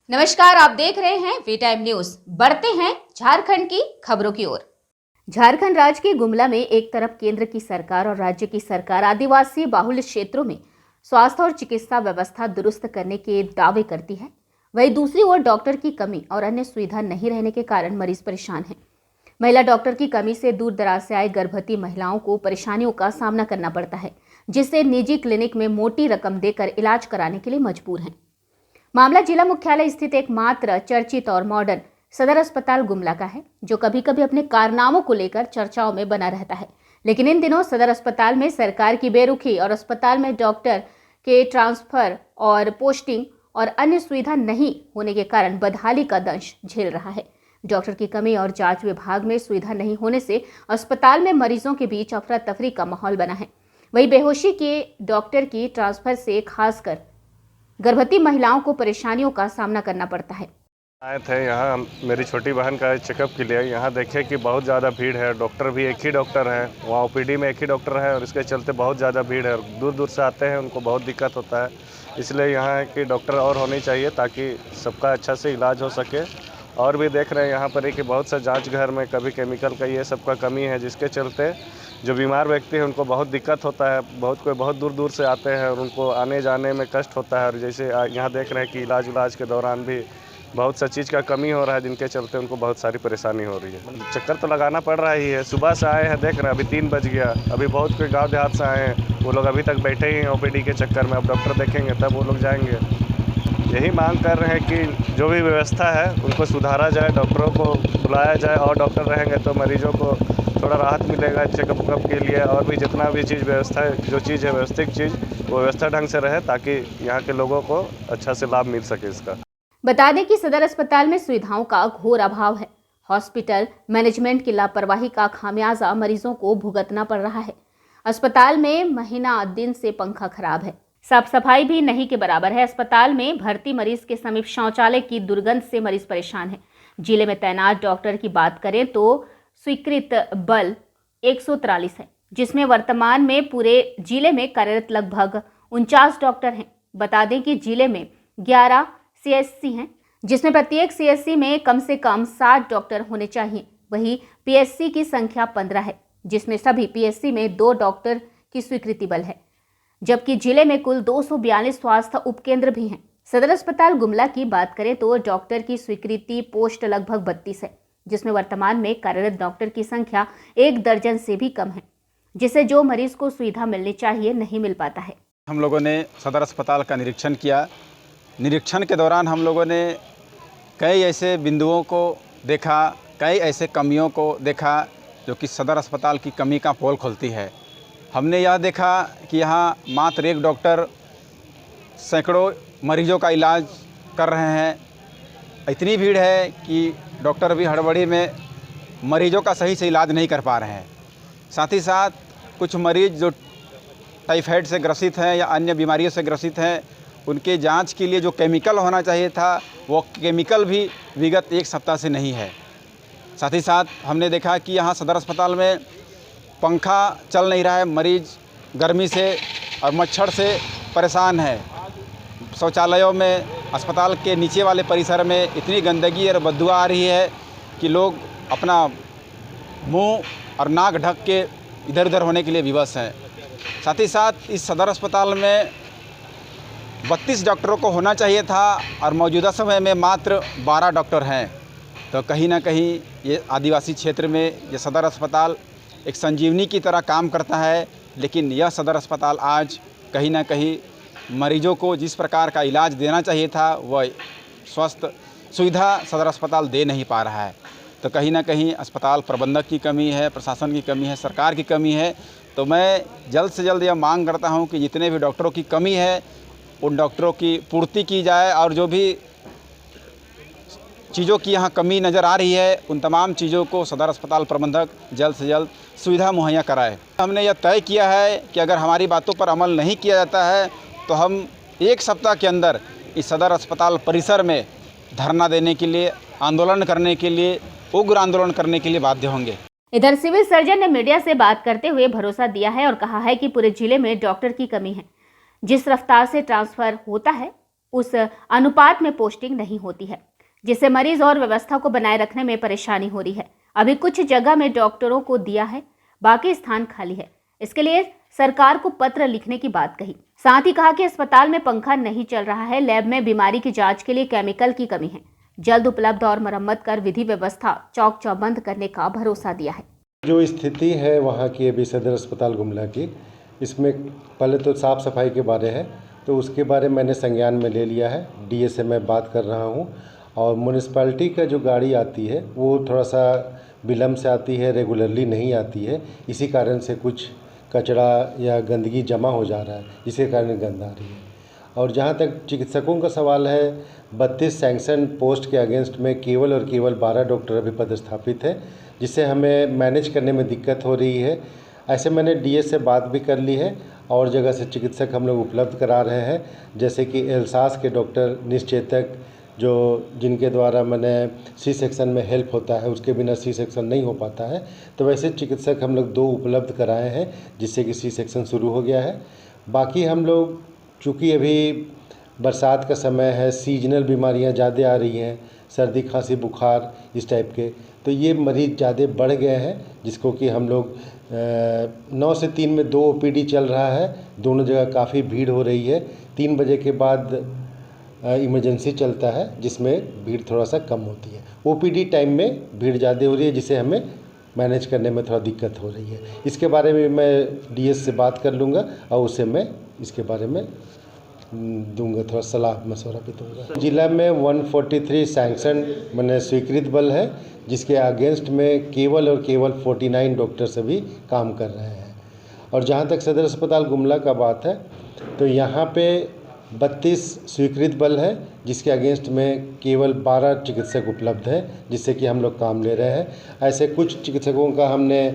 नमस्कार, आप देख रहे हैं वी टाइम न्यूज। बढ़ते हैं झारखंड की खबरों की ओर। झारखंड राज्य के गुमला में एक तरफ केंद्र की सरकार और राज्य की सरकार आदिवासी बाहुल्य क्षेत्रों में स्वास्थ्य और चिकित्सा व्यवस्था दुरुस्त करने के दावे करती है, वहीं दूसरी ओर डॉक्टर की कमी और अन्य सुविधा नहीं रहने के कारण मरीज परेशान हैं। महिला डॉक्टर की कमी से दूर दराज से आए गर्भवती महिलाओं को परेशानियों का सामना करना पड़ता है, जिससे निजी क्लिनिक में मोटी रकम देकर इलाज कराने के लिए मजबूर हैं। मामला जिला मुख्यालय स्थित एकमात्र चर्चित और मॉडर्न सदर अस्पताल गुमला का है, जो कभी कभी अपने कारनामों को लेकर चर्चाओं में बना रहता है। लेकिन इन दिनों सदर अस्पताल में सरकार की बेरुखी और अस्पताल में डॉक्टर के ट्रांसफर और पोस्टिंग और अन्य सुविधा नहीं होने के कारण बदहाली का दंश झेल रहा है। डॉक्टर की कमी और जांच विभाग में सुविधा नहीं होने से अस्पताल में मरीजों के बीच अफरा तफरी का माहौल बना है। वहीं बेहोशी के डॉक्टर की ट्रांसफर से खासकर गर्भवती महिलाओं को परेशानियों का सामना करना पड़ता है। आए थे यहाँ मेरी छोटी बहन का चेकअप के लिए। यहाँ देखे कि बहुत ज़्यादा भीड़ है, डॉक्टर भी एक ही डॉक्टर है, वहाँ ओपीडी में एक ही डॉक्टर है और इसके चलते बहुत ज़्यादा भीड़ है। दूर दूर से आते हैं, उनको बहुत दिक्कत होता है। इसलिए यहाँ कि डॉक्टर और होनी चाहिए ताकि सबका अच्छा से इलाज हो सके। और भी देख रहे हैं यहाँ पर कि बहुत सा जाँच घर में कभी केमिकल का ये सब का कमी है, जिसके चलते जो बीमार व्यक्ति हैं उनको बहुत दिक्कत होता है। बहुत कोई बहुत दूर दूर से आते हैं और उनको आने जाने में कष्ट होता है। और जैसे यहाँ देख रहे हैं कि इलाज के दौरान भी बहुत सा चीज़ का कमी हो रहा है, जिनके चलते उनको बहुत सारी परेशानी हो रही है। चक्कर तो लगाना पड़ रहा ही है। सुबह से आए हैं, देख रहे हैं अभी 3 बज गया। अभी बहुत कोई गांव देहात से आए हैं, वो लोग अभी तक बैठे ही हैं ओपीडी के चक्कर में। अब डॉक्टर देखेंगे तब वो लोग जाएंगे। यही मांग कर रहे हैं कि जो भी व्यवस्था है उनको सुधारा जाए, डॉक्टरों को बुलाया जाए और डॉक्टर रहेंगे तो मरीजों को थोड़ा राहत मिलेगा चेकअप के लिए। और भी जितना भी चीज़ व्यवस्था है, जो चीज़ है व्यवस्थित चीज़, वो व्यवस्था ढंग से रहे ताकि यहाँ के लोगों को अच्छा से लाभ मिल सके इसका। बता दें कि सदर अस्पताल में सुविधाओं का घोर अभाव है। हॉस्पिटल मैनेजमेंट की लापरवाही का खामियाजा मरीजों को भुगतना पड़ रहा है। अस्पताल में महीना दिन से पंखा खराब है, साफ सफाई भी नहीं के बराबर है। अस्पताल में भर्ती मरीज के समीप शौचालय की दुर्गंध से मरीज परेशान है। जिले में तैनात डॉक्टर की बात करें तो स्वीकृत बल 143 है, जिसमें वर्तमान में पूरे जिले में कार्यरत लगभग 49 डॉक्टर हैं। बता दें कि जिले में 11 सीएससी हैं, जिसमें प्रत्येक सीएससी में कम से कम 60 डॉक्टर होने चाहिए। वहीं पीएससी की संख्या 15 है, जिसमें सभी पीएससी में 2 डॉक्टर की स्वीकृति बल है, जबकि जिले में कुल 242 स्वास्थ्य उपकेंद्र भी हैं। सदर अस्पताल गुमला की बात करें तो डॉक्टर की स्वीकृति पोस्ट लगभग 32 है, जिसमें वर्तमान में कार्यरत डॉक्टर की संख्या 1 दर्जन से भी कम है, जिससे जो मरीज को सुविधा मिलनी चाहिए नहीं मिल पाता है। हम लोगों ने सदर अस्पताल का निरीक्षण किया। निरीक्षण के दौरान हम लोगों ने कई ऐसे बिंदुओं को देखा, कई ऐसे कमियों को देखा जो कि सदर अस्पताल की कमी का पोल खोलती है। हमने यह देखा कि यहाँ मात्र एक डॉक्टर सैकड़ों मरीजों का इलाज कर रहे हैं। इतनी भीड़ है कि डॉक्टर भी हड़बड़ी में मरीजों का सही से इलाज नहीं कर पा रहे हैं। साथ ही साथ कुछ मरीज जो टाइफाइड से ग्रसित हैं या अन्य बीमारियों से ग्रसित हैं, उनके जांच के लिए जो केमिकल होना चाहिए था वो केमिकल भी विगत 1 सप्ताह से नहीं है। साथ ही साथ हमने देखा कि यहाँ सदर अस्पताल में पंखा चल नहीं रहा है, मरीज गर्मी से और मच्छर से परेशान है। शौचालयों में, अस्पताल के नीचे वाले परिसर में इतनी गंदगी और बदबू आ रही है कि लोग अपना मुंह और नाक ढक के इधर उधर होने के लिए विवश हैं। साथ ही साथ इस सदर अस्पताल में 32 डॉक्टरों को होना चाहिए था और मौजूदा समय में मात्र 12 डॉक्टर हैं। तो कहीं ना कहीं ये आदिवासी क्षेत्र में ये सदर अस्पताल एक संजीवनी की तरह काम करता है, लेकिन यह सदर अस्पताल आज कहीं ना कहीं मरीजों को जिस प्रकार का इलाज देना चाहिए था वह स्वस्थ सुविधा सदर अस्पताल दे नहीं पा रहा है। तो कहीं ना कहीं अस्पताल प्रबंधक की कमी है, प्रशासन की कमी है, सरकार की कमी है। तो मैं जल्द से जल्द यह मांग करता हूं कि जितने भी डॉक्टरों की कमी है उन डॉक्टरों की पूर्ति की जाए और जो भी चीज़ों की यहाँ कमी नज़र आ रही है उन तमाम चीज़ों को सदर अस्पताल प्रबंधक जल्द से जल्द सुविधा मुहैया कराए। हमने यह तय किया है कि अगर हमारी बातों पर अमल नहीं किया जाता है तो हम 1 सप्ताह के अंदर इस सदर अस्पताल परिसर में धरना देने के लिए, आंदोलन करने के लिए, उग्र आंदोलन करने के लिए बाध्य होंगे। इधर सिविल सर्जन ने मीडिया से बात करते हुए भरोसा दिया है और कहा है कि पूरे जिले में डॉक्टर की कमी है। जिस रफ्तार से ट्रांसफर होता है उस अनुपात में पोस्टिंग नहीं होती है, जिससे मरीज और व्यवस्था को बनाए रखने में परेशानी हो रही है। अभी कुछ जगह में डॉक्टरों को दिया है, बाकी स्थान खाली है। इसके लिए सरकार को पत्र लिखने की बात कही। साथ ही कहा कि अस्पताल में पंखा नहीं चल रहा है, लैब में बीमारी की जांच के लिए केमिकल की कमी है, जल्द उपलब्ध और मरम्मत कर विधि व्यवस्था चौक चौबंद करने का भरोसा दिया है। जो स्थिति है वहाँ की अभी सदर अस्पताल गुमला की, इसमें पहले तो साफ़ सफाई के बारे है, तो उसके बारे में मैंने संज्ञान में ले लिया है। डीएस से मैं बात कर रहा हूँ और म्यूनिसिपैलिटी का जो गाड़ी आती है वो थोड़ा सा विलम्ब से आती है, रेगुलरली नहीं आती है। इसी कारण से कुछ कचरा या गंदगी जमा हो जा रहा है, जिसके कारण गंद आ रही है। और जहाँ तक चिकित्सकों का सवाल है, 32 सैंक्शन पोस्ट के अगेंस्ट में केवल और केवल 12 डॉक्टर अभी पदस्थापित है, जिससे हमें मैनेज करने में दिक्कत हो रही है। ऐसे मैंने डीएस से बात भी कर ली है और जगह से चिकित्सक हम लोग उपलब्ध करा रहे हैं, जैसे कि एल्सास के डॉक्टर निश्चेतक जो जिनके द्वारा मैंने सी सेक्शन में हेल्प होता है, उसके बिना सी सेक्शन नहीं हो पाता है। तो वैसे चिकित्सक हम लोग 2 उपलब्ध कराए हैं, जिससे कि सी सेक्शन शुरू हो गया है। बाकी हम लोग चूँकि अभी बरसात का समय है, सीजनल बीमारियां ज़्यादा आ रही हैं, सर्दी खांसी बुखार इस टाइप के, तो ये मरीज़ ज़्यादा बढ़ गए हैं, जिसको कि हम लोग 9 से 3 में 2 ओपीडी चल रहा है। दोनों जगह काफ़ी भीड़ हो रही है। 3 बजे के बाद इमरजेंसी चलता है, जिसमें भीड़ थोड़ा सा कम होती है। ओपीडी टाइम में भीड़ ज़्यादा हो रही है, जिससे हमें मैनेज करने में थोड़ा दिक्कत हो रही है। इसके बारे में मैं डीएस से बात कर लूँगा और उससे मैं इसके बारे में दूंगा, थोड़ा सलाह मशवरा भी दूंगा। जिला में 143 सैंक्शन मैंने स्वीकृत बल है, जिसके अगेंस्ट में केवल और केवल 49 डॉक्टर सभी काम कर रहे हैं। और जहाँ तक सदर अस्पताल गुमला का बात है, तो यहाँ पे 32 स्वीकृत बल है, जिसके अगेंस्ट में केवल 12 चिकित्सक उपलब्ध हैं, जिससे कि हम लोग काम ले रहे हैं। ऐसे कुछ चिकित्सकों का हमने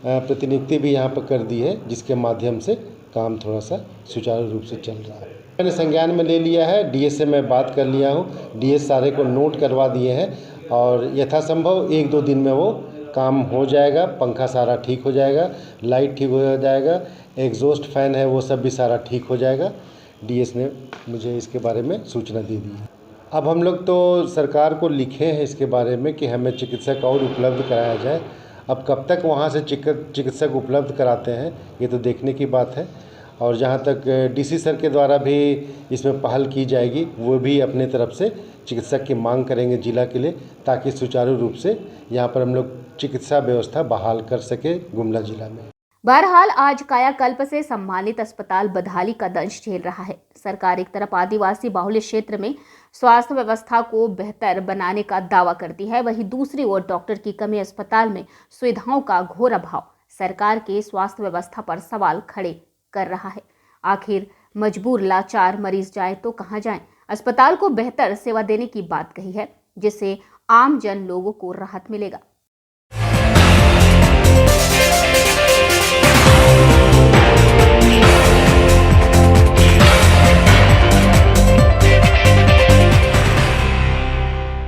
प्रतिनियुक्ति भी यहाँ पर कर दी है, जिसके माध्यम से काम थोड़ा सा सुचारू रूप से चल रहा है। मैंने संज्ञान में ले लिया है, डीएस से मैं बात कर लिया हूँ, डीएस सारे को नोट करवा दिए हैं और यथासंभव 1-2 दिन में वो काम हो जाएगा। पंखा सारा ठीक हो जाएगा, लाइट ठीक हो जाएगा, एग्जॉस्ट फैन है वो सब भी सारा ठीक हो जाएगा। डीएस ने मुझे इसके बारे में सूचना दे दी है। अब हम लोग तो सरकार को लिखे हैं इसके बारे में कि हमें चिकित्सक और उपलब्ध कराया जाए। अब कब तक वहाँ से चिकित्सक उपलब्ध कराते हैं, ये तो देखने की बात है। और जहाँ तक डीसी सर के द्वारा भी इसमें पहल की जाएगी, वो भी अपने तरफ से चिकित्सक की मांग करेंगे जिला के लिए, ताकि सुचारू रूप से यहाँ पर हम लोग चिकित्सा व्यवस्था बहाल कर सके गुमला जिला में। बहरहाल आज कायाकल्प से सम्मानित अस्पताल बधाली का दंश झेल रहा है। सरकार एक तरफ आदिवासी बाहुल्य क्षेत्र में स्वास्थ्य व्यवस्था को बेहतर बनाने का दावा करती है, वहीं दूसरी ओर डॉक्टर की कमी, अस्पताल में सुविधाओं का घोर अभाव सरकार के स्वास्थ्य व्यवस्था पर सवाल खड़े कर रहा है। आखिर मजबूर लाचार मरीज जाए तो कहां जाएं? अस्पताल को बेहतर सेवा देने की बात कही है, जिससे आम जन लोगों को राहत मिलेगा।